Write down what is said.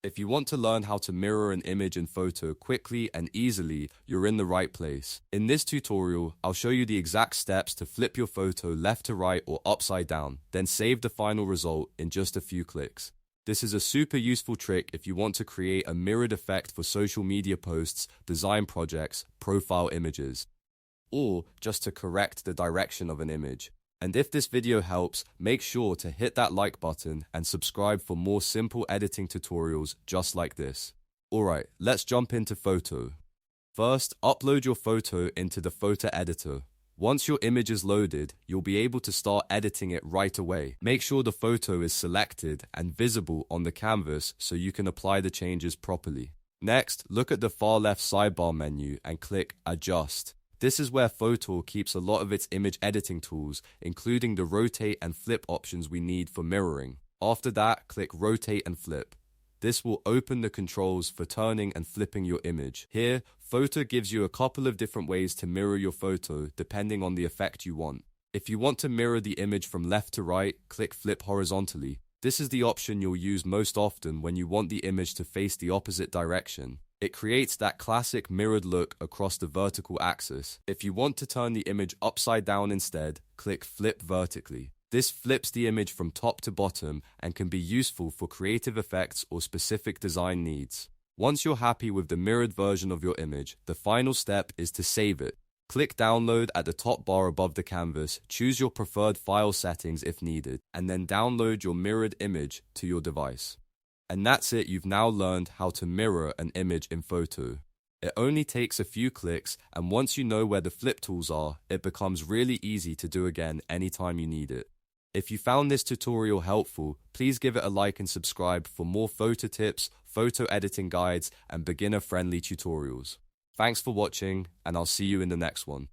If you want to learn how to mirror an image in Fotor quickly and easily, you're in the right place. In this tutorial, I'll show you the exact steps to flip your photo left to right or upside down, then save the final result in just a few clicks. This is a super useful trick if you want to create a mirrored effect for social media posts, design projects, profile images, or just to correct the direction of an image. And if this video helps, make sure to hit that like button and subscribe for more simple editing tutorials just like this. Alright, let's jump into Fotor. First, upload your photo into the photo editor. Once your image is loaded, you'll be able to start editing it right away. Make sure the photo is selected and visible on the canvas so you can apply the changes properly. Next, look at the far left sidebar menu and click Adjust. This is where Fotor keeps a lot of its image editing tools, including the rotate and flip options we need for mirroring. After that, click Rotate and Flip. This will open the controls for turning and flipping your image. Here, Fotor gives you a couple of different ways to mirror your photo depending on the effect you want. If you want to mirror the image from left to right, click Flip Horizontally. This is the option you'll use most often when you want the image to face the opposite direction. It creates that classic mirrored look across the vertical axis. If you want to turn the image upside down instead, click Flip Vertically. This flips the image from top to bottom and can be useful for creative effects or specific design needs. Once you're happy with the mirrored version of your image, the final step is to save it. Click Download at the top bar above the canvas, choose your preferred file settings if needed, and then download your mirrored image to your device. And that's it, you've now learned how to mirror an image in Fotor. It only takes a few clicks, and once you know where the flip tools are, it becomes really easy to do again anytime you need it. If you found this tutorial helpful, please give it a like and subscribe for more photo tips, photo editing guides, and beginner-friendly tutorials. Thanks for watching, and I'll see you in the next one.